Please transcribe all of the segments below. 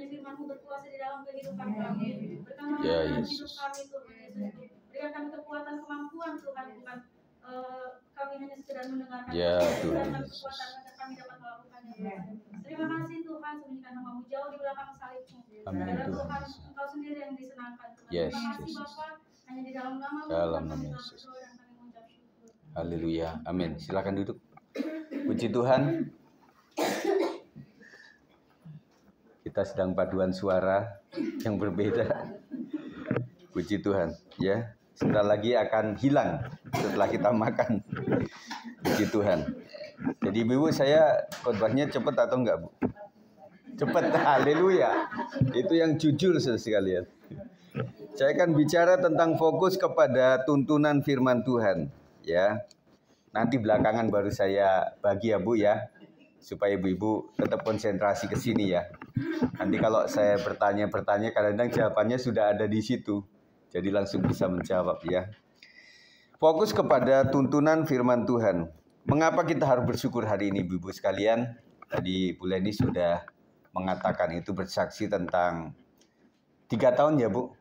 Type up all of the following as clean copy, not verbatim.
kiranya firman-Mu berkuasa di dalam kehidupan kami. Berkatalah Ya, dalam hidup Yesus. kami Tuhan Yesus. Berikan kami kekuatan, kemampuan Tuhan, bukan kami hanya sekedar mendengarkan. Ya, Tuhan Berikan Yesus. kekuatan agar kami dapat melakukannya. Terima kasih Tuhan, sembunyikan nama-Mu jauh di belakang salib-Mu. Amin, Adalah Tuhan Tuhan, Yesus. Engkau sendiri yang disenangkan. Tuhan. Yes, Terima kasih Yesus. Bapa, hanya di dalam nama-Mu Dalam Tuhan nama kami telah Yesus. berdoa dan kami mengucap syukur. Haleluya. Amin. Silakan duduk. Puji Tuhan. Kita sedang paduan suara yang berbeda. Puji Tuhan. Ya, sebentar lagi akan hilang setelah kita makan. Puji Tuhan. Jadi Ibu, saya khotbahnya cepat atau enggak, Bu? Cepat. Haleluya. Itu yang jujur sekalian. Saya akan bicara tentang fokus kepada tuntunan firman Tuhan, ya. Nanti belakangan baru saya bagi ya, Bu, ya. Supaya ibu-ibu tetap konsentrasi ke sini ya. Nanti kalau saya bertanya-bertanya, kadang-kadang jawabannya sudah ada di situ. Jadi langsung bisa menjawab ya. Fokus kepada tuntunan firman Tuhan. Mengapa kita harus bersyukur hari ini, ibu-ibu sekalian? Tadi Bu Leni sudah mengatakan itu, bersaksi tentang 3 tahun ya, Bu.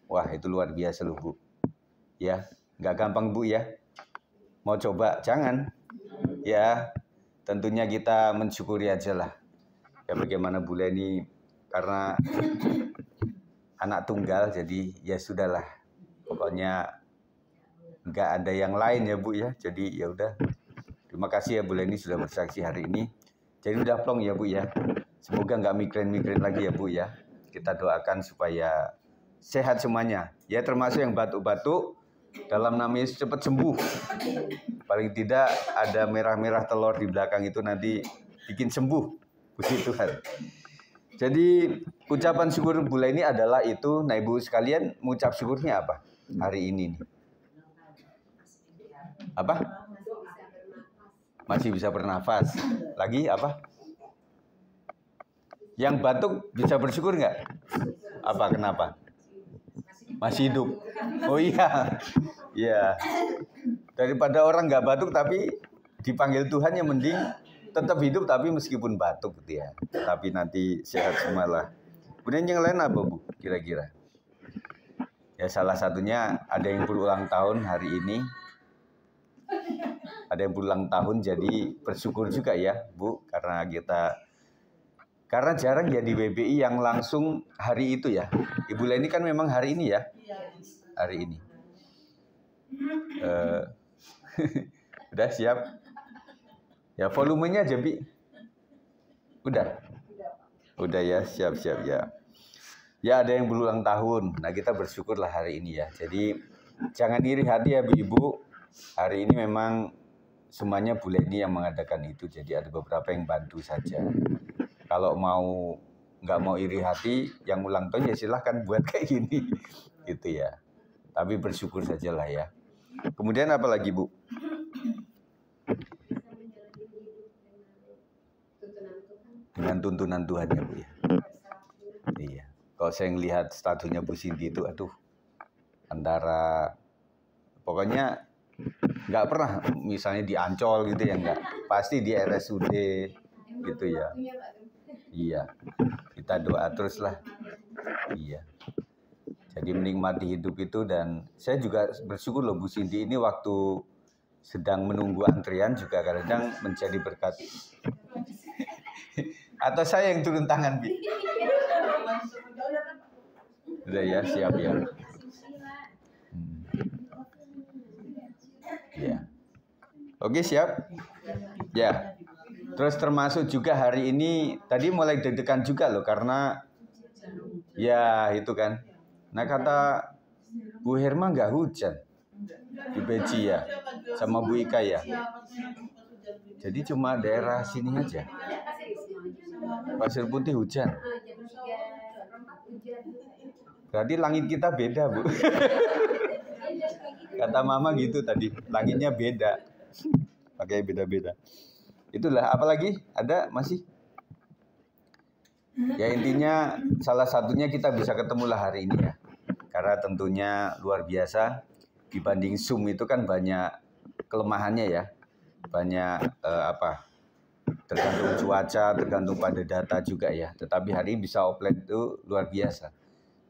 Wah, itu luar biasa loh, Bu. Ya, nggak gampang, Bu, ya. Mau coba? Jangan. Ya, tentunya kita mensyukuri aja lah. Ya, bagaimana Bu Leni, karena anak tunggal, jadi ya sudahlah. Pokoknya nggak ada yang lain ya, Bu, ya. Jadi ya udah. Terima kasih ya Bu Leni sudah bersaksi hari ini. Jadi udah plong ya, Bu, ya. Semoga nggak migrain-migrain lagi ya, Bu, ya. Kita doakan supaya sehat semuanya. Ya, termasuk yang batuk-batuk, dalam nama Yesus cepat sembuh. Paling tidak ada merah-merah telur di belakang itu nanti bikin sembuh. Puji Tuhan. Jadi ucapan syukur Bu Leni adalah itu. Nah, Ibu sekalian, mengucap syukurnya apa hari ini nih? Apa? Masih bisa bernafas. Lagi apa? Yang batuk bisa bersyukur nggak? Apa? Kenapa? Masih hidup. Oh iya. Iya. Daripada orang nggak batuk tapi dipanggil Tuhan, yang mending tetap hidup tapi meskipun batuk gitu ya. Tapi nanti sehat semua lah. Kemudian yang lain apa, Bu? Kira-kira? Ya, salah satunya ada yang berulang tahun hari ini. Ada yang berulang tahun, jadi bersyukur juga ya, Bu, karena jarang ya di WBI yang langsung hari itu ya. Ibu Leni kan memang hari ini ya. Hari ini. Udah siap? Ya, volumenya aja, Bi. Udah? Udah ya, siap-siap ya. Ya, ada yang berulang tahun. Nah, kita bersyukurlah hari ini ya. Jadi, jangan iri hati ya, Ibu. Hari ini memang semuanya Bu Leni yang mengadakan itu. Jadi, ada beberapa yang bantu saja. Kalau nggak mau iri hati, yang ulang tahun ya silahkan buat kayak gini. Gitu ya. Tapi bersyukur sajalah ya. Kemudian apa lagi, Bu? Dengan tuntunan Tuhan ya, Bu, ya. Iya. Kalau saya ngelihat statusnya Bu Cindy itu, aduh, antara pokoknya nggak pernah misalnya di Ancol gitu ya, nggak. Pasti di RSUD gitu ya. Iya. Kita doa terus lah. Iya. Jadi menikmati hidup itu, dan saya juga bersyukur loh Bu Cindy ini waktu sedang menunggu antrian juga kadang menjadi berkat. Atau saya yang turun tangan, Bi? Udah ya, siap ya. Ya. Oke, siap. Ya. Terus termasuk juga hari ini tadi mulai deg-degan juga loh, karena ya itu kan. Nah, kata Bu Herma nggak hujan di Beji ya, sama Bu Ika ya. Jadi cuma daerah sini aja. Pasir Putih hujan. Berarti langit kita beda, Bu. Kata Mama gitu tadi, langitnya beda. Pakai beda-beda. Itulah, apalagi ada masih? Ya, intinya salah satunya kita bisa ketemulah hari ini ya. Karena tentunya luar biasa, dibanding Zoom itu kan banyak kelemahannya ya. Banyak tergantung cuaca, tergantung pada data juga ya. Tetapi hari ini bisa offline itu luar biasa.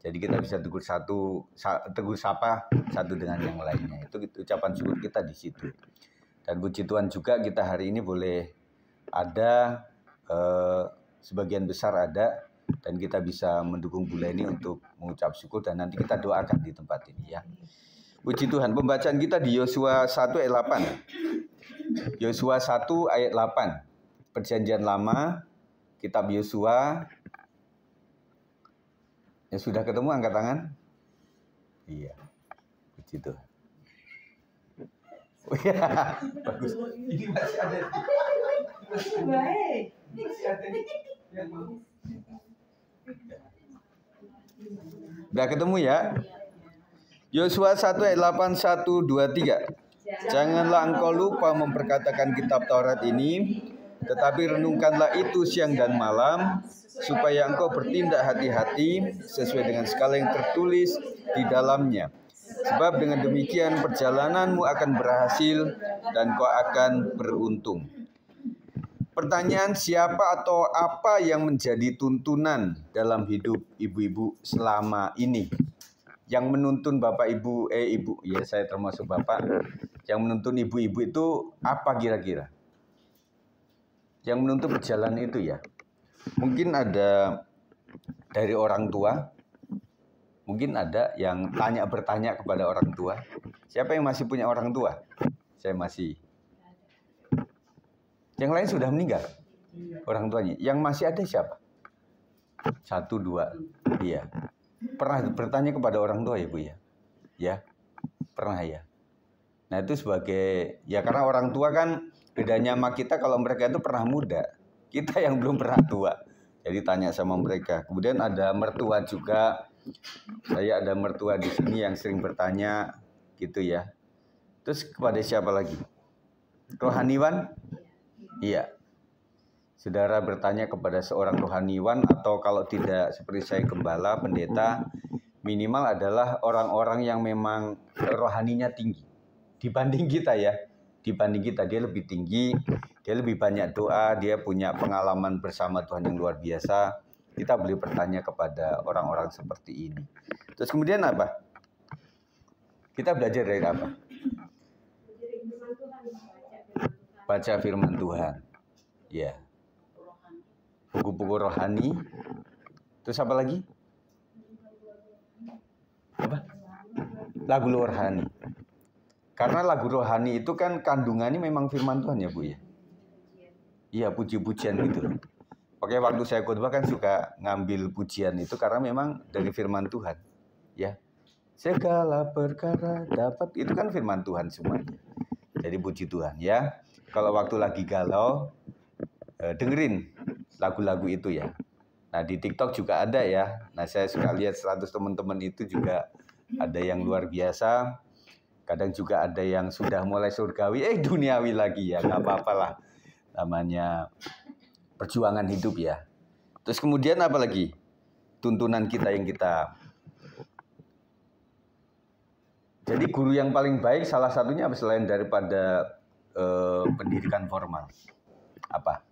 Jadi kita bisa tegur sapa satu dengan yang lainnya. Itu ucapan syukur kita di situ. Dan puji Tuhan juga kita hari ini boleh ada, sebagian besar ada, dan kita bisa mendukung Bu Leni untuk mengucap syukur dan nanti kita doakan di tempat ini ya. Puji Tuhan. Pembacaan kita di Yosua 1 ayat 8. Yosua 1 ayat 8. Perjanjian Lama, kitab Yosua. Yang sudah ketemu angkat tangan? Iya. Puji Tuhan. Oh ya, bagus. Ini masih ada. Baik. Masih ada. Udah ketemu ya? Yosua 1 ayat 8, 1, 2, 3. Janganlah engkau lupa memperkatakan kitab Taurat ini, tetapi renungkanlah itu siang dan malam, supaya engkau bertindak hati-hati sesuai dengan segala yang tertulis di dalamnya. Sebab dengan demikian perjalananmu akan berhasil dan kau akan beruntung. Pertanyaan, siapa atau apa yang menjadi tuntunan dalam hidup ibu-ibu selama ini? Yang menuntun Bapak Ibu, Ibu, ya saya termasuk Bapak, yang menuntun ibu-ibu itu apa kira-kira? Yang menuntun perjalanan itu ya. Mungkin ada dari orang tua, mungkin ada yang bertanya kepada orang tua. Siapa yang masih punya orang tua? Saya masih. Yang lain sudah meninggal, orang tuanya. Yang masih ada siapa? 1, 2, iya. Pernah bertanya kepada orang tua ya Bu ya? Ya, pernah ya. Nah itu sebagai, ya karena orang tua kan bedanya sama kita kalau mereka itu pernah muda. Kita yang belum pernah tua. Jadi tanya sama mereka. Kemudian ada mertua juga. Saya ada mertua di sini yang sering bertanya gitu ya. Terus kepada siapa lagi? Rohaniwan? Iya. Saudara bertanya kepada seorang rohaniwan atau kalau tidak seperti saya gembala, pendeta, minimal adalah orang-orang yang memang rohaninya tinggi. Dibanding kita ya. Dibanding kita, dia lebih tinggi, dia lebih banyak doa, dia punya pengalaman bersama Tuhan yang luar biasa. Kita boleh bertanya kepada orang-orang seperti ini. Terus kemudian apa? Kita belajar dari apa? Baca firman Tuhan. Ya. Buku-buku rohani. Terus apa lagi? Apa? Lagu rohani. Karena lagu rohani itu kan kandungannya memang firman Tuhan ya Bu ya. Iya, puji-pujian itu. Oke, waktu saya khotbah kan suka ngambil pujian itu karena memang dari firman Tuhan. Ya. Segala perkara dapat, itu kan firman Tuhan semuanya. Jadi puji Tuhan ya. Kalau waktu lagi galau, dengerin lagu-lagu itu ya. Nah di TikTok juga ada ya. Nah saya suka lihat 100 teman-teman itu juga ada yang luar biasa. Kadang juga ada yang sudah mulai surgawi, duniawi lagi ya. Gak apa-apa lah. Namanya perjuangan hidup ya. Terus kemudian apa lagi? Tuntunan kita yang kita. Jadi guru yang paling baik salah satunya selain daripada pendidikan formal. Apa?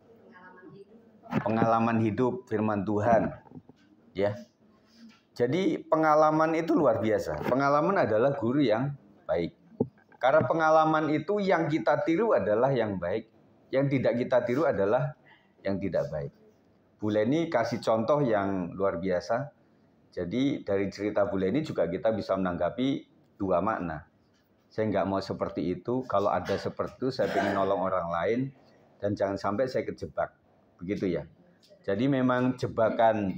Pengalaman hidup firman Tuhan. Ya. Jadi pengalaman itu luar biasa. Pengalaman adalah guru yang baik. Karena pengalaman itu yang kita tiru adalah yang baik. Yang tidak kita tiru adalah yang tidak baik. Bu Leni kasih contoh yang luar biasa. Jadi dari cerita Bu Leni juga kita bisa menanggapi dua makna. Saya nggak mau seperti itu. Kalau ada seperti itu, saya ingin nolong orang lain. Dan jangan sampai saya kejebak. Begitu ya. Jadi memang jebakan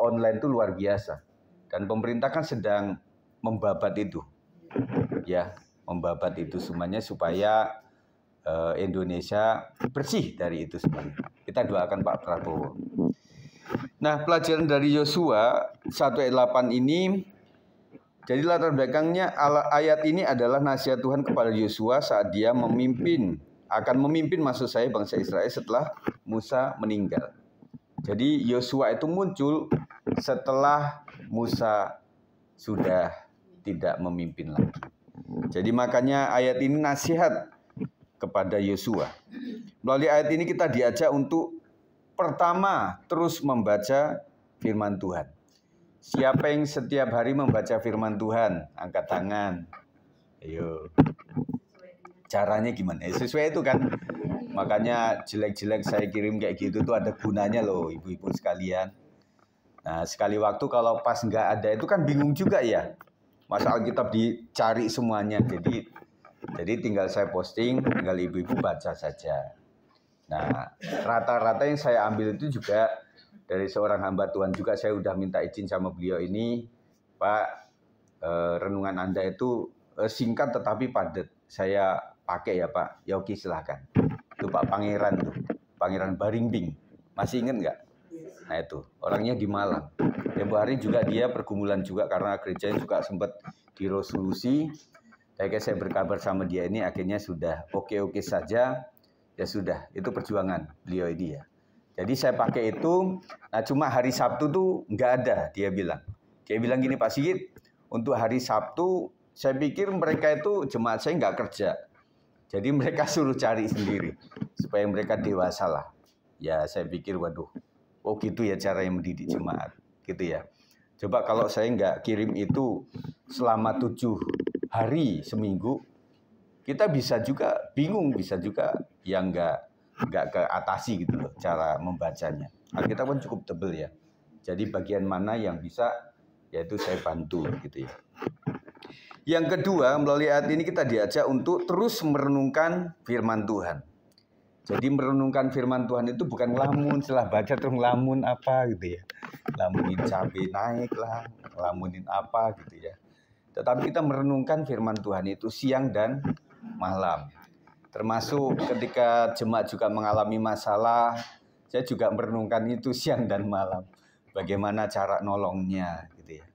online itu luar biasa. Dan pemerintah kan sedang membabat itu. Ya, membabat itu semuanya supaya Indonesia bersih dari itu semuanya. Kita doakan Pak Prabowo. Nah, pelajaran dari Yosua 1 ayat 8 ini, jadi latar belakangnya ayat ini adalah nasihat Tuhan kepada Yosua saat dia akan memimpin maksud saya bangsa Israel setelah Musa meninggal. Jadi Yosua itu muncul setelah Musa sudah tidak memimpin lagi. Jadi makanya ayat ini nasihat kepada Yosua. melalui ayat ini kita diajak untuk pertama terus membaca firman Tuhan. Siapa yang setiap hari membaca firman Tuhan? Angkat tangan. Ayo. Caranya gimana? Sesuai itu kan. Makanya jelek-jelek saya kirim kayak gitu tuh ada gunanya loh ibu-ibu sekalian. Nah sekali waktu kalau pas nggak ada itu kan bingung juga ya. Masa Alkitab dicari semuanya. Jadi tinggal saya posting, tinggal ibu-ibu baca saja. Nah, rata-rata yang saya ambil itu juga dari seorang hamba Tuhan juga. Saya udah minta izin sama beliau ini, Pak, renungan Anda itu singkat tetapi padat. Saya pakai ya Pak. Ya oke silahkan. Itu Pak Pangeran tuh, Pangeran Baringbing. Masih ingat nggak? Nah itu, orangnya di Malang. Tempo hari juga dia pergumulan juga karena gerejanya juga sempat diresolusi. Saya berkabar sama dia ini akhirnya sudah oke-oke saja. Ya sudah, itu perjuangan beliau ini ya. Jadi saya pakai itu, nah cuma hari Sabtu tuh nggak ada, dia bilang. Dia bilang gini, Pak Sigit, untuk hari Sabtu, saya pikir mereka itu jemaat saya nggak kerja. Jadi mereka suruh cari sendiri, supaya mereka dewasa lah. Ya saya pikir, waduh, oh gitu ya cara yang mendidik jemaat, gitu ya. Coba kalau saya nggak kirim itu selama 7 hari seminggu, kita bisa juga bingung, bisa juga yang nggak keatasi gitu loh cara membacanya. Alkitab kan cukup tebel ya. Jadi bagian mana yang bisa, yaitu saya bantu gitu ya. Yang kedua, melalui ayat ini kita diajak untuk terus merenungkan firman Tuhan. Jadi merenungkan firman Tuhan itu bukan ngelamun, setelah baca terus ngelamun apa gitu ya. Ngelamunin cabai naik lah, ngelamunin apa gitu ya. Tetapi kita merenungkan firman Tuhan itu siang dan malam. Termasuk ketika jemaat juga mengalami masalah, saya juga merenungkan itu siang dan malam. Bagaimana cara nolongnya gitu ya.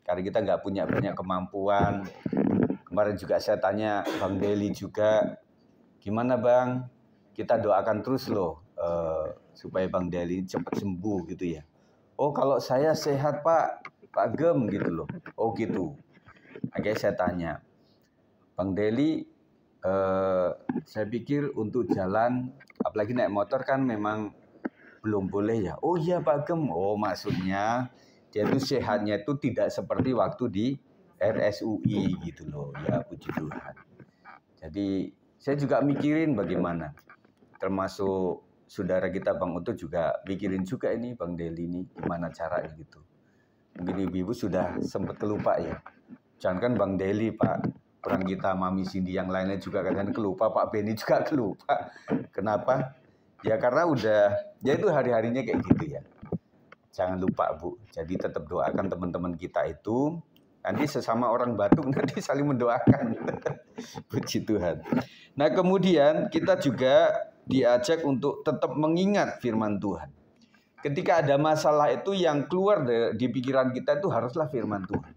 Karena kita nggak punya banyak kemampuan. Kemarin juga saya tanya Bang Deli juga, gimana Bang? Kita doakan terus loh supaya Bang Deli cepat sembuh gitu ya. Oh kalau saya sehat Pak Gem gitu loh. Oh gitu. Akhirnya saya tanya, Bang Deli, saya pikir untuk jalan, apalagi naik motor kan memang belum boleh ya. Oh iya Pak Gem. Oh maksudnya dia itu sehatnya itu tidak seperti waktu di RSUI gitu loh. Ya puji Tuhan. Jadi saya juga mikirin bagaimana. Termasuk saudara kita Bang Uto juga mikirin juga ini Bang Deli ini gimana caranya gitu. Mungkin ibu-ibu sudah sempat kelupa ya. Jangan kan Bang Deli Pak, peran kita Mami Cindy yang lainnya juga kadang kelupa, Pak Beni juga kelupa. Kenapa? Ya karena udah, ya itu hari-harinya kayak gitu ya. Jangan lupa Bu, jadi tetap doakan teman-teman kita itu. Nanti sesama orang batuk nanti saling mendoakan. Puji Tuhan. Nah kemudian kita juga diajak untuk tetap mengingat firman Tuhan. Ketika ada masalah itu yang keluar di pikiran kita itu haruslah firman Tuhan.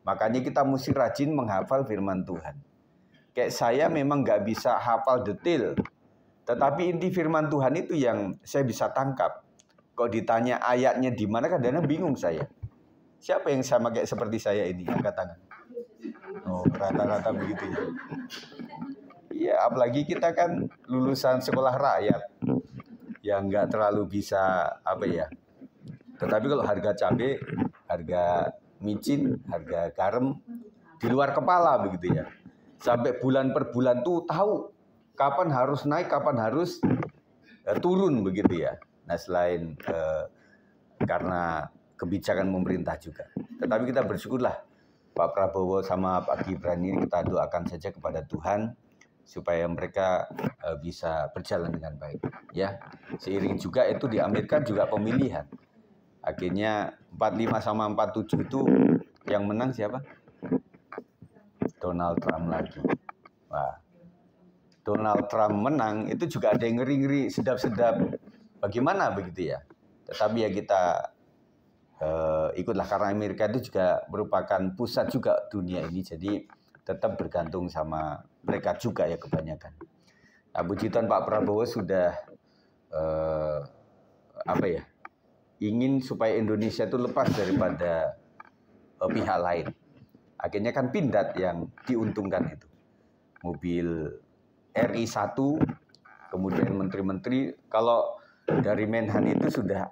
Makanya kita mesti rajin menghafal firman Tuhan. Kayak saya memang nggak bisa hafal detail. Tetapi inti firman Tuhan itu yang saya bisa tangkap. Kok ditanya ayatnya di mana kadang-kadang bingung saya. Siapa yang sama kayak seperti saya ini? Angkat tangan. Oh, rata-rata begitu ya. Iya, apalagi kita kan lulusan sekolah rakyat. Yang nggak terlalu bisa apa ya. Tetapi kalau harga cabai, harga micin, harga garam di luar kepala begitu ya. Sampai bulan per bulan tuh tahu kapan harus naik, kapan harus turun begitu ya. Nah selain karena kebijakan pemerintah juga. Tetapi kita bersyukurlah Pak Prabowo sama Pak Gibran ini kita doakan saja kepada Tuhan supaya mereka bisa berjalan dengan baik. Ya, seiring juga itu di Amerika juga pemilihan. Akhirnya 45 sama 47 itu yang menang siapa? Donald Trump lagi. Wah, Donald Trump menang itu juga ada yang ngeri-ngeri, sedap-sedap. Bagaimana begitu ya? Tetapi ya kita ikutlah karena Amerika itu juga merupakan pusat juga dunia ini. Jadi tetap bergantung sama mereka juga ya kebanyakan. Nah, puji Tuhan Pak Prabowo sudah apa ya? Ingin supaya Indonesia itu lepas daripada pihak lain. Akhirnya kan Pindad yang diuntungkan itu. Mobil RI1 kemudian menteri-menteri. Kalau dari Menhan itu sudah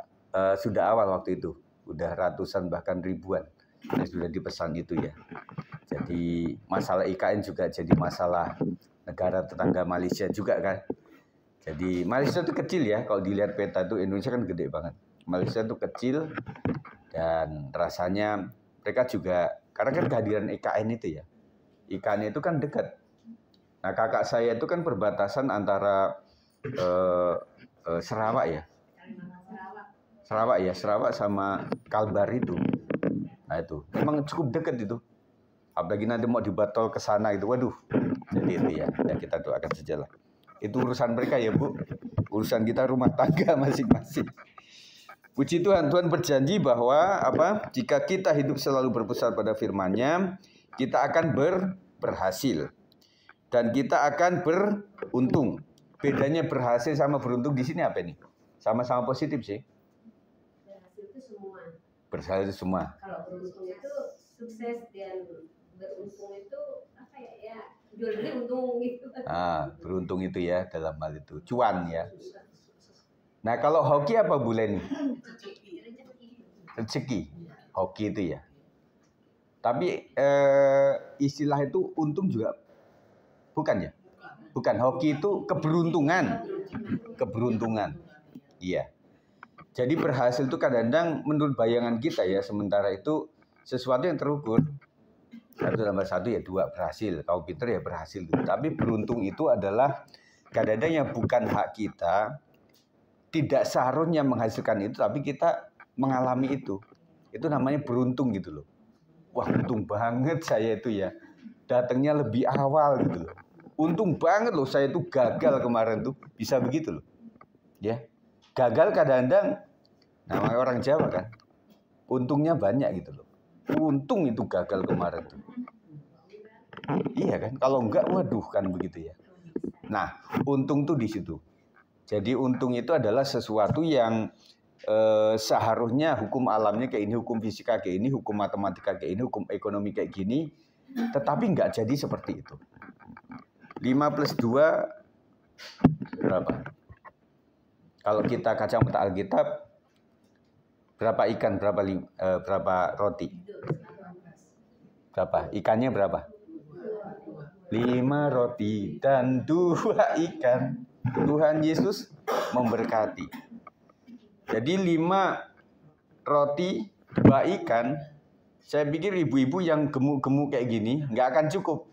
awal waktu itu, udah ratusan bahkan ribuan yang sudah dipesan itu ya. Jadi masalah IKN juga jadi masalah negara tetangga Malaysia juga kan. Jadi Malaysia itu kecil ya, kalau dilihat peta itu Indonesia kan gede banget. Malaysia itu kecil dan rasanya mereka juga, karena kan kehadiran IKN itu ya. IKN itu kan dekat. Nah kakak saya itu kan perbatasan antara Sarawak ya. Sarawak sama Kalbar itu. Nah itu, memang cukup dekat itu. Apalagi nanti mau dibatol ke sana itu, waduh. Jadi itu ya kita doakan sajalah. Itu urusan mereka ya Bu. Urusan kita rumah tangga masing-masing. Puji Tuhan, Tuhan berjanji bahwa jika kita hidup selalu berpusat pada firman-Nya, kita akan berhasil. Dan kita akan beruntung. Bedanya berhasil sama beruntung di sini apa nih? Sama-sama positif sih. Berhasil itu semua. Berhasil itu semua. Kalau beruntung itu sukses dan beruntung itu apa ya? Jual beli untung gitu. Beruntung itu ya dalam hal itu. Cuan ya. Nah kalau hoki apa Bu Leni? Rezeki. Hoki itu ya. Tapi istilah itu untung juga bukan ya? Bukan. Hoki itu keberuntungan. Keberuntungan. Iya. Jadi berhasil itu kadang-kadang menurut bayangan kita ya, sementara itu sesuatu yang terukur. 1 tambah 1 ya 2 berhasil. Kalau pinter ya berhasil. Tapi beruntung itu adalah kadang-kadang yang bukan hak kita, tidak seharusnya menghasilkan itu, tapi kita mengalami itu. Itu namanya beruntung gitu loh. Wah untung banget saya itu ya. Datangnya lebih awal gitu loh. Untung banget loh saya itu gagal kemarin tuh. Bisa begitu loh. Ya. Gagal kadang-kadang, namanya orang Jawa kan. Untungnya banyak gitu loh. Untung itu gagal kemarin tuh. Iya kan? Kalau enggak, waduh kan begitu ya. Nah, untung tuh di situ. Jadi untung itu adalah sesuatu yang seharusnya hukum alamnya kayak ini, hukum fisika kayak ini, hukum matematika kayak ini, hukum ekonomi kayak gini. Tetapi enggak jadi seperti itu. 5 plus 2 berapa? Kalau kita kacamata Alkitab, berapa ikan, berapa roti? Berapa? Ikannya berapa? 5 roti dan 2 ikan. Tuhan Yesus memberkati. Jadi 5 roti, 2 ikan. Saya pikir ibu-ibu yang gemuk-gemuk kayak gini nggak akan cukup.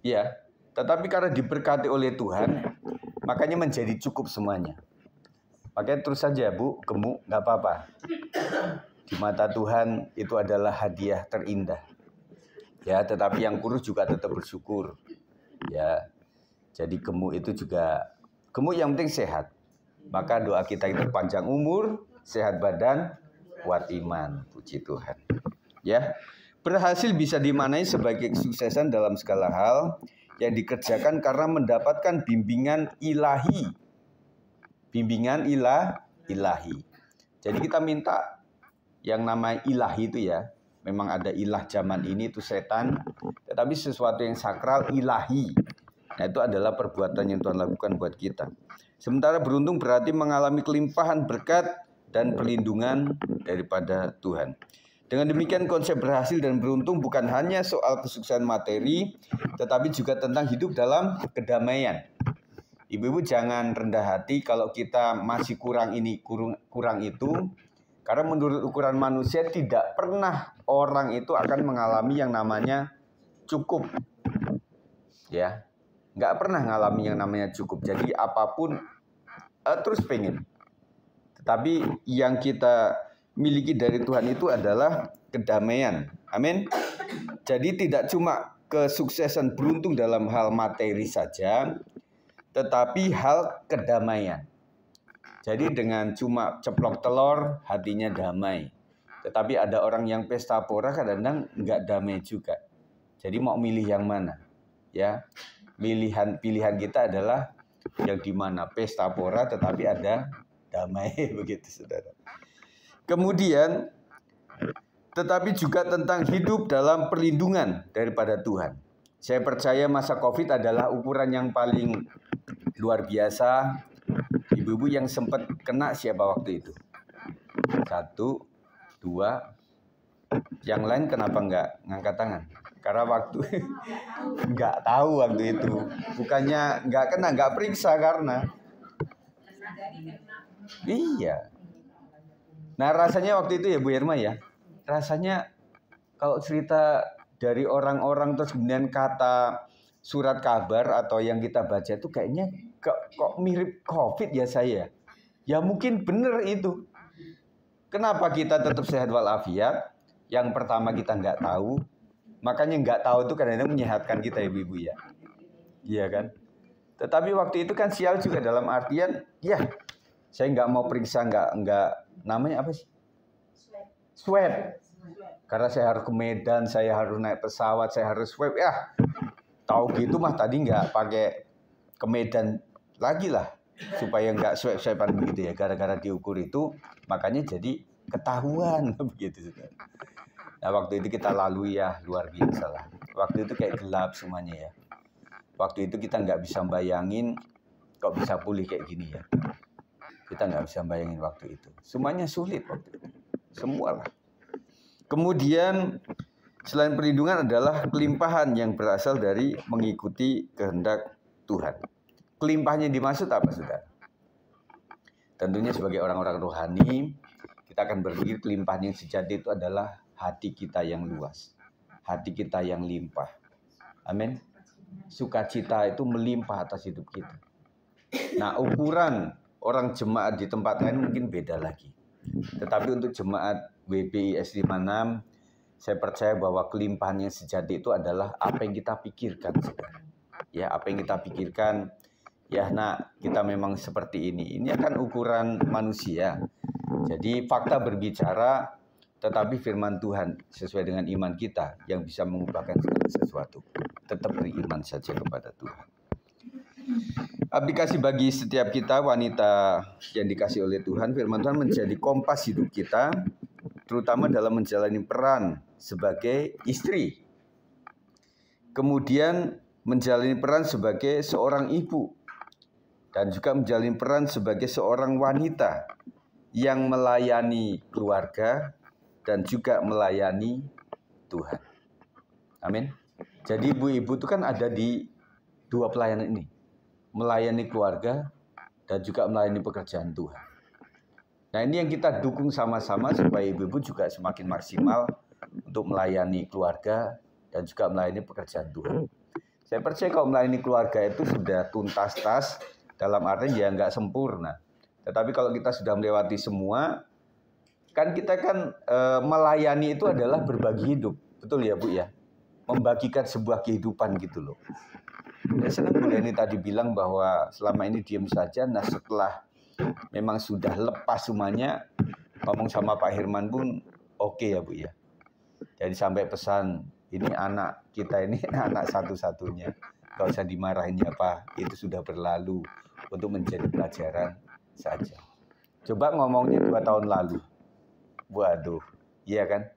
Ya, tetapi karena diberkati oleh Tuhan, makanya menjadi cukup semuanya. Makanya terus saja Bu, gemuk nggak apa-apa. Di mata Tuhan itu adalah hadiah terindah. Ya, tetapi yang kurus juga tetap bersyukur. Ya, jadi gemuk itu juga, gemuk yang penting sehat. Maka doa kita itu panjang umur, sehat badan, kuat iman. Puji Tuhan. Ya, berhasil bisa dimaknai sebagai kesuksesan dalam segala hal yang dikerjakan karena mendapatkan bimbingan ilahi. Bimbingan ilahi. Jadi kita minta yang namanya ilahi itu ya. Memang ada ilah zaman ini itu setan. Tetapi sesuatu yang sakral ilahi. Nah itu adalah perbuatan yang Tuhan lakukan buat kita. Sementara beruntung berarti mengalami kelimpahan berkat dan perlindungan daripada Tuhan. Dengan demikian konsep berhasil dan beruntung bukan hanya soal kesuksesan materi. Tetapi juga tentang hidup dalam kedamaian. Ibu-ibu jangan rendah hati kalau kita masih kurang ini, kurang itu. Karena menurut ukuran manusia tidak pernah orang itu akan mengalami yang namanya cukup. Ya, nggak pernah mengalami yang namanya cukup. Jadi apapun terus pengen. Tetapi yang kita miliki dari Tuhan itu adalah kedamaian. Amin. Jadi tidak cuma kesuksesan beruntung dalam hal materi saja, tetapi hal kedamaian. Jadi dengan cuma ceplok telur, hatinya damai. Tetapi ada orang yang pesta pora kadang-kadang nggak damai juga. Jadi mau milih yang mana? Ya, pilihan kita adalah yang di mana pesta pora tetapi ada damai begitu saudara. Kemudian, tetapi juga tentang hidup dalam perlindungan daripada Tuhan. Saya percaya masa COVID adalah ukuran yang paling luar biasa. Ibu-ibu yang sempat kena siapa waktu itu? 1, 2. Yang lain kenapa nggak ngangkat tangan? Karena waktu nggak tahu waktu itu. Bukannya nggak kena, nggak periksa karena. Iya. Nah rasanya waktu itu ya Bu Irma ya. Rasanya kalau cerita dari orang-orang terus kemudian kata surat kabar atau yang kita baca itu kayaknya kok mirip COVID ya saya. Ya mungkin benar itu. Kenapa kita tetap sehat walafiat? Yang pertama kita nggak tahu. Makanya nggak tahu itu kadang-kadang menyehatkan kita ibu-ibu ya. Iya kan? Tetapi waktu itu kan sial juga dalam artian, ya saya nggak mau periksa, nggak namanya apa sih? Swab. Karena saya harus ke Medan, saya harus naik pesawat, saya harus swab. Ya, tahu gitu mah tadi nggak pakai ke Medan lagi lah. Supaya nggak swab-swaban begitu ya. Gara-gara diukur itu, makanya jadi ketahuan begitu. Nah waktu itu kita lalui ya luar biasa lah. Waktu itu kayak gelap semuanya ya. Waktu itu kita nggak bisa bayangin kok bisa pulih kayak gini ya. Kita nggak bisa bayangin waktu itu. Semuanya sulit waktu itu. Semua lah. Kemudian selain perlindungan adalah kelimpahan yang berasal dari mengikuti kehendak Tuhan. Kelimpahan yang dimaksud apa saudara? Tentunya sebagai orang-orang rohani, kita akan berpikir kelimpahan yang sejati itu adalah hati kita yang luas. Hati kita yang limpah. Amin. Sukacita itu melimpah atas hidup kita. Nah ukuran orang jemaat di tempat lain mungkin beda lagi. Tetapi untuk jemaat WBIS 56, saya percaya bahwa kelimpahan yang sejati itu adalah apa yang kita pikirkan. Ya, apa yang kita pikirkan. Ya, nak, kita memang seperti ini. Ini akan ukuran manusia. Jadi fakta berbicara, tetapi firman Tuhan sesuai dengan iman kita yang bisa mengubahkan segala sesuatu. Tetap beriman saja kepada Tuhan. Aplikasi bagi setiap kita wanita yang dikasih oleh Tuhan, firman Tuhan menjadi kompas hidup kita, terutama dalam menjalani peran sebagai istri. Kemudian menjalani peran sebagai seorang ibu. Dan juga menjalani peran sebagai seorang wanita yang melayani keluarga dan juga melayani Tuhan. Amin. Jadi ibu-ibu itu kan ada di dua pelayanan ini. Melayani keluarga dan juga melayani pekerjaan Tuhan. Nah ini yang kita dukung sama-sama supaya ibu-ibu juga semakin maksimal untuk melayani keluarga dan juga melayani pekerjaan Tuhan. Saya percaya kalau melayani keluarga itu sudah tuntas-tas, dalam artian ya nggak sempurna. Tetapi kalau kita sudah melewati semua, kan kita kan melayani itu adalah berbagi hidup. Betul ya Bu ya? Membagikan sebuah kehidupan gitu loh. Dan senang Bu Leni tadi bilang bahwa selama ini diam saja. Nah setelah memang sudah lepas semuanya, ngomong sama Pak Hirman pun oke ya Bu ya. Jadi sampai pesan, ini anak kita ini anak satu-satunya. Gak usah dimarahin ya Pak, itu sudah berlalu untuk menjadi pelajaran saja. Coba ngomongnya 2 tahun lalu. Waduh, iya kan?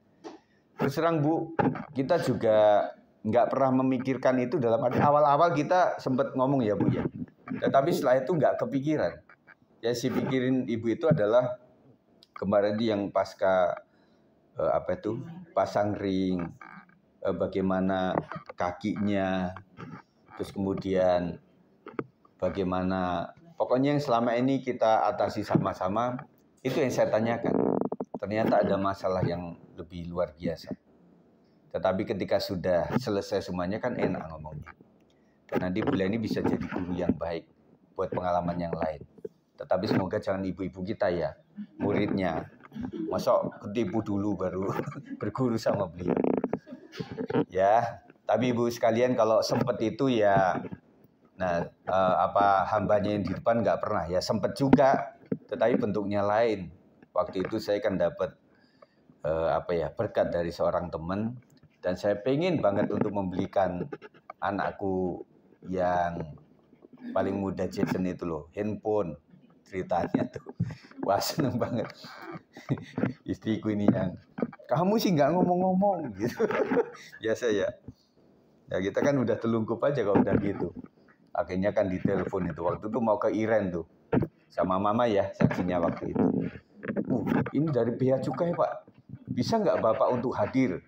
Terus terang Bu, kita juga nggak pernah memikirkan itu dalam arti awal-awal kita sempat ngomong ya Bu ya. Tetapi setelah itu nggak kepikiran. Ya si pikirin Ibu itu adalah kemarin yang pasca pasang ring, bagaimana kakinya, terus kemudian bagaimana, pokoknya yang selama ini kita atasi sama-sama, itu yang saya tanyakan. Ternyata ada masalah yang lebih luar biasa. Tetapi ketika sudah selesai semuanya kan enak ngomongnya. Dan nanti Bu Leni bisa jadi guru yang baik buat pengalaman yang lain. Tetapi semoga jangan ibu-ibu kita ya, muridnya. Masa ketipu dulu baru berguru sama beliau. Ya, tapi Ibu sekalian kalau sempat itu ya, nah hambanya yang di depan nggak pernah ya, sempat juga, tetapi bentuknya lain. Waktu itu saya kan dapat berkat dari seorang teman dan saya pengen banget untuk membelikan anakku yang paling muda Jason itu loh, handphone. Ceritanya tuh, wah seneng banget. Istriku ini yang, kamu sih nggak ngomong-ngomong gitu. Biasa ya. Ya kita kan udah telungkup aja kalau udah gitu. Akhirnya kan ditelepon itu. Waktu itu mau ke Iren tuh. Sama mama ya saksinya waktu itu. Ini dari bea cukai Pak. Bisa nggak Bapak untuk hadir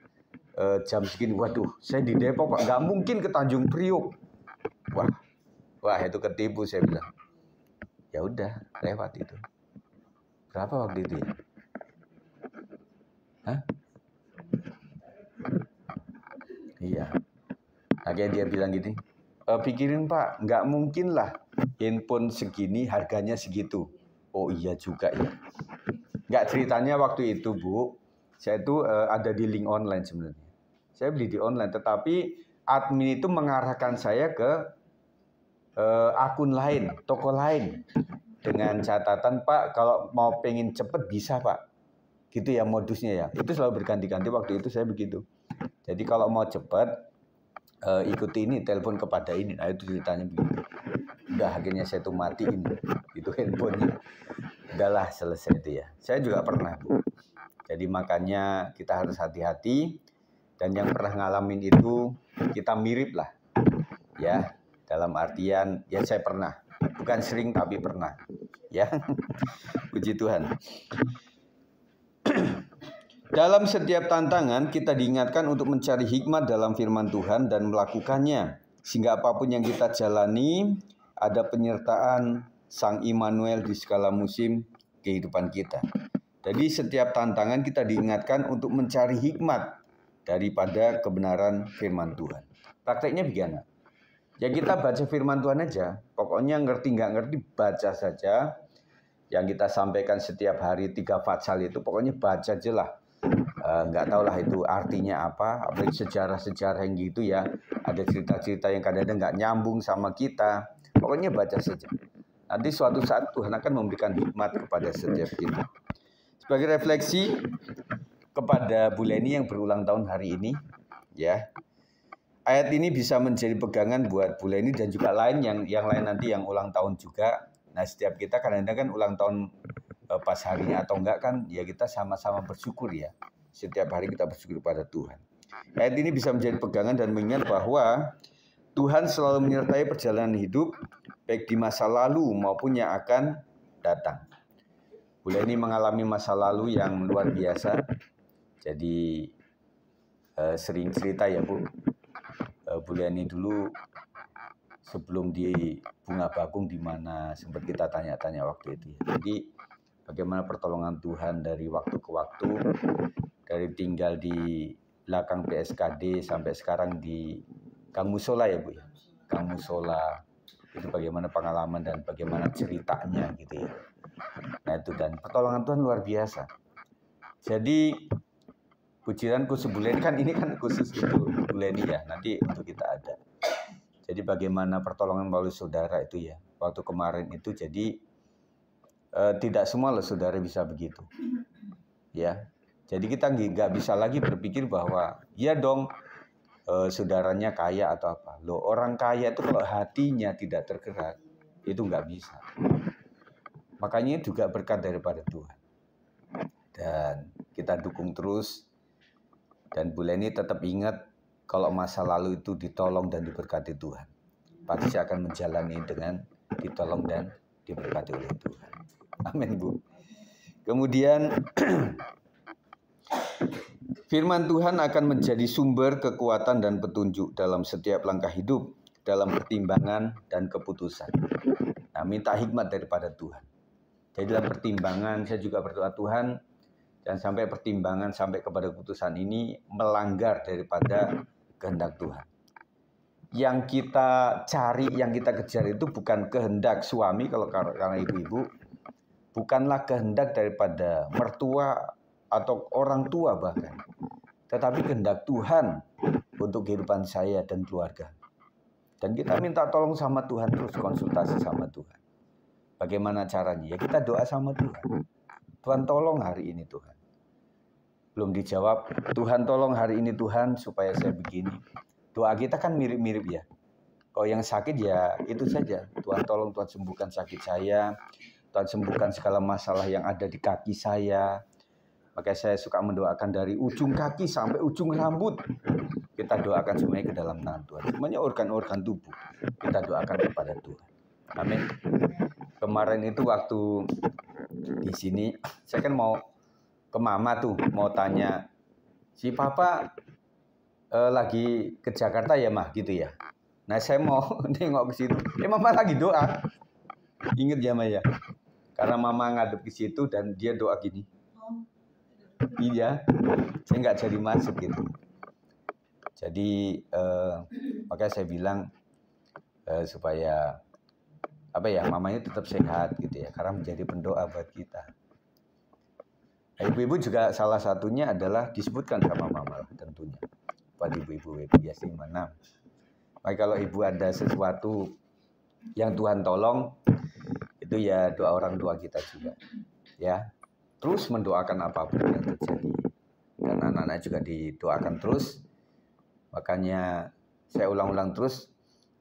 jam segini? Waduh, saya di Depok Pak. Nggak mungkin ke Tanjung Priok. Wah itu ketipu saya bilang. Ya udah, lewat itu. Berapa waktu itu ya? Hah? Iya. Akhirnya dia bilang gini, pikirin Pak, nggak mungkin lah handphone segini harganya segitu. Oh iya juga ya. Nggak, ceritanya waktu itu Bu, saya itu ada di link online sebenarnya. Saya beli di online, tetapi admin itu mengarahkan saya ke akun lain, toko lain. Dengan catatan Pak, kalau mau pengen cepet bisa Pak. Gitu ya modusnya ya. Itu selalu berganti-ganti, waktu itu saya begitu. Jadi kalau mau cepet, ikuti ini, telepon kepada ini. Nah itu ceritanya begitu. Udah akhirnya saya tuh matiin itu handphonenya. Udahlah selesai itu ya. Saya juga pernah Bu. Jadi makanya kita harus hati-hati. Dan yang pernah ngalamin itu kita mirip lah. Ya, dalam artian ya saya pernah. Bukan sering tapi pernah. Ya, puji Tuhan. Dalam setiap tantangan kita diingatkan untuk mencari hikmat dalam firman Tuhan dan melakukannya. Sehingga apapun yang kita jalani, ada penyertaan Sang Immanuel di segala musim kehidupan kita. Jadi setiap tantangan kita diingatkan untuk mencari hikmat daripada kebenaran firman Tuhan. Prakteknya bagaimana? Ya kita baca firman Tuhan aja. Pokoknya ngerti nggak ngerti baca saja. Yang kita sampaikan setiap hari 3 fatsal itu pokoknya baca aja lah. Nggak tahu lah itu artinya apa. Apalagi sejarah-sejarah yang gitu ya. Ada cerita-cerita yang kadang-kadang nggak nyambung sama kita. Pokoknya baca saja. Nanti suatu saat Tuhan akan memberikan hikmat kepada setiap kita. Sebagai refleksi kepada Bu Leni yang berulang tahun hari ini, ya. Ayat ini bisa menjadi pegangan buat Bu Leni dan juga lain yang lain nanti yang ulang tahun juga. Nah, setiap kita kadang-kadang kan ulang tahun pas harinya atau enggak kan, ya kita sama-sama bersyukur ya. Setiap hari kita bersyukur pada Tuhan. Ayat ini bisa menjadi pegangan dan mengingat bahwa Tuhan selalu menyertai perjalanan hidup, baik di masa lalu maupun yang akan datang. Bu Leni mengalami masa lalu yang luar biasa. Jadi sering cerita ya Bu. Bu Leni dulu sebelum di Bunga Bakung di mana sempat kita tanya-tanya waktu itu. Jadi bagaimana pertolongan Tuhan dari waktu ke waktu, dari tinggal di belakang PSKD sampai sekarang di Gang Musola ya Bu ya. Gang Musola itu bagaimana pengalaman dan bagaimana ceritanya gitu ya. Nah itu, dan pertolongan Tuhan luar biasa. Jadi pujian khusus Bu Leni kan ini kan khusus untuk Bu Leni ya, nanti untuk kita ada. Jadi bagaimana pertolongan melalui saudara itu ya. Waktu kemarin itu jadi tidak semua loh saudara bisa begitu. Ya. Jadi kita nggak bisa lagi berpikir bahwa ya dong saudaranya kaya atau apa. Loh orang kaya itu kalau hatinya tidak tergerak itu nggak bisa. Makanya juga berkat daripada Tuhan. Dan kita dukung terus. Dan Bu Leni tetap ingat kalau masa lalu itu ditolong dan diberkati Tuhan. Pasti akan menjalani dengan ditolong dan diberkati oleh Tuhan. Amin Bu. Kemudian firman Tuhan akan menjadi sumber kekuatan dan petunjuk dalam setiap langkah hidup, dalam pertimbangan dan keputusan. Nah, minta hikmat daripada Tuhan. Jadi dalam pertimbangan saya juga berdoa Tuhan, dan sampai pertimbangan sampai kepada keputusan ini melanggar daripada kehendak Tuhan. Yang kita cari, yang kita kejar itu bukan kehendak suami kalau karena ibu-ibu, bukanlah kehendak daripada mertua atau orang tua bahkan, tetapi kehendak Tuhan untuk kehidupan saya dan keluarga. Dan kita minta tolong sama Tuhan, terus konsultasi sama Tuhan. Bagaimana caranya? Ya kita doa sama Tuhan. Tuhan tolong hari ini Tuhan. Belum dijawab, Tuhan tolong hari ini Tuhan supaya saya begini. Doa kita kan mirip-mirip ya. Kalau yang sakit ya itu saja. Tuhan tolong, Tuhan sembuhkan sakit saya. Tuhan sembuhkan segala masalah yang ada di kaki saya. Makanya saya suka mendoakan dari ujung kaki sampai ujung rambut. kita doakan semuanya ke dalam tangan Tuhan. Semuanya organ-organ tubuh kita doakan kepada Tuhan. Amin. Kemarin itu waktu di sini, saya kan mau ke mama tuh, mau tanya, si papa lagi ke Jakarta ya mah gitu ya. Nah saya mau nengok ke situ, mama lagi doa. Ingat ya Maya, karena mama ngadep ke situ dan dia doa gini. Iya, saya nggak jadi masuk gitu. Jadi makanya saya bilang supaya apa ya, mamanya tetap sehat gitu ya, karena menjadi pendoa buat kita. Ibu-ibu juga salah satunya adalah disebutkan sama mama lah tentunya. Buat ibu-ibu biasa mana. Maka kalau ibu ada sesuatu yang Tuhan tolong, itu ya doa orang tua kita juga. Ya, terus mendoakan apapun yang terjadi. Dan anak-anak juga didoakan terus. Makanya saya ulang-ulang terus,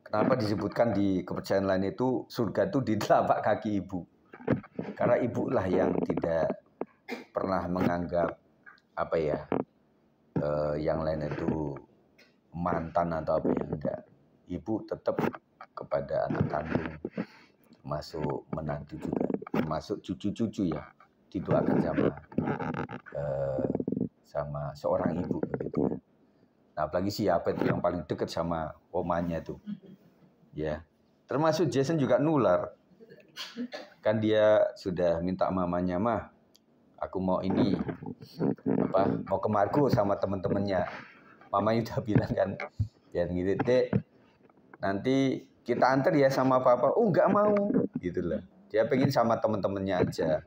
kenapa disebutkan di kepercayaan lain itu surga itu di telapak kaki ibu. Karena ibulah yang tidak pernah menganggap apa ya, yang lain itu mantan atau apa yang enggak. Ibu tetap kepada anak kandung, termasuk menantu juga, termasuk cucu-cucu ya, didoakan sama seorang ibu begitu ya. Nah, apalagi siapa itu yang paling dekat sama omanya itu, ya. Termasuk Jason juga nular, kan dia sudah minta mamanya, mah, aku mau ini, mau ke Margo sama temen-temennya. Mamanya udah bilang kan, biar ngirit dek, nanti kita antar ya sama papa. Oh nggak mau, gitu lah. Dia pengen sama temen-temennya aja.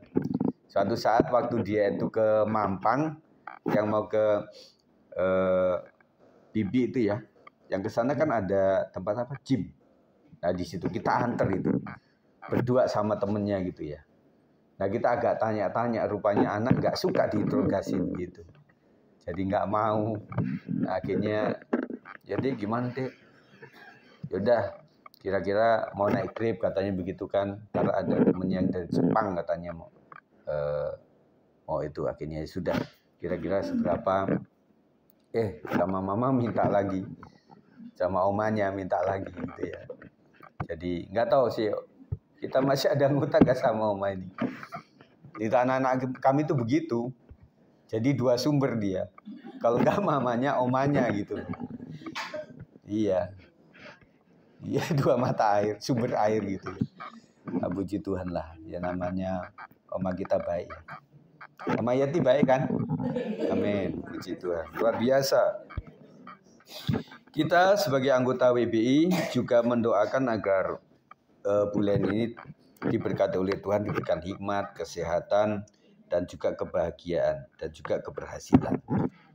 Suatu saat waktu dia itu ke Mampang, yang mau ke Bibi itu ya, yang ke sana kan ada tempat apa, gym. Nah di situ kita antar itu, berdua sama temennya gitu ya. Nah kita agak tanya-tanya, rupanya anak nggak suka diinterogasi gitu, jadi nggak mau. Nah, akhirnya jadi gimana deh? Yaudah, kira-kira mau naik Grab katanya begitu kan, karena ada temennya yang dari Jepang katanya mau itu. Akhirnya sudah, kira-kira seberapa? Sama mama minta lagi, sama omanya minta lagi gitu ya. Jadi nggak tahu sih, kita masih ada ngutang nggak sama oma ini. Di anak-anak kami itu begitu. Jadi dua sumber dia. Kalau nggak mamanya, omanya gitu. Iya. Iya, dua mata air, sumber air gitu. Nah, puji Tuhan lah. Ya namanya oma kita baik. Sama Yati baik kan? Amin. Puji Tuhan. Luar biasa. Kita sebagai anggota WBI juga mendoakan agar bulan ini diberkati oleh Tuhan, diberikan hikmat, kesehatan, dan juga kebahagiaan, dan juga keberhasilan.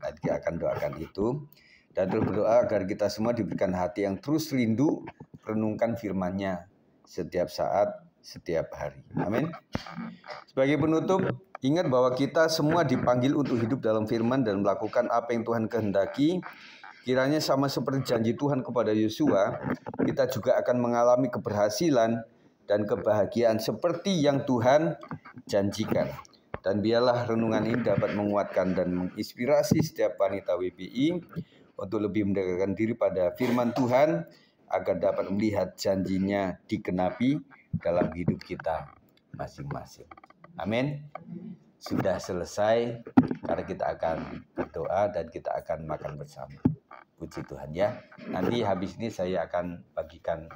Nah, kita akan doakan itu. Dan terus berdoa agar kita semua diberikan hati yang terus rindu renungkan firman-Nya setiap saat, setiap hari. Amin. Sebagai penutup, ingat bahwa kita semua dipanggil untuk hidup dalam firman dan melakukan apa yang Tuhan kehendaki. Kiranya sama seperti janji Tuhan kepada Yosua, kita juga akan mengalami keberhasilan dan kebahagiaan seperti yang Tuhan janjikan. Dan biarlah renungan ini dapat menguatkan dan menginspirasi setiap wanita WBI untuk lebih mendekatkan diri pada firman Tuhan, agar dapat melihat janjinya dikenapi dalam hidup kita masing-masing. Amin. Sudah selesai, karena kita akan berdoa dan kita akan makan bersama. Puji Tuhan ya. Nanti habis ini saya akan bagikan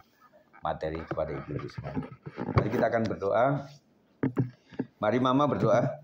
materi kepada ibu-ibu semuanya. Jadi kita akan berdoa. Mari mama berdoa.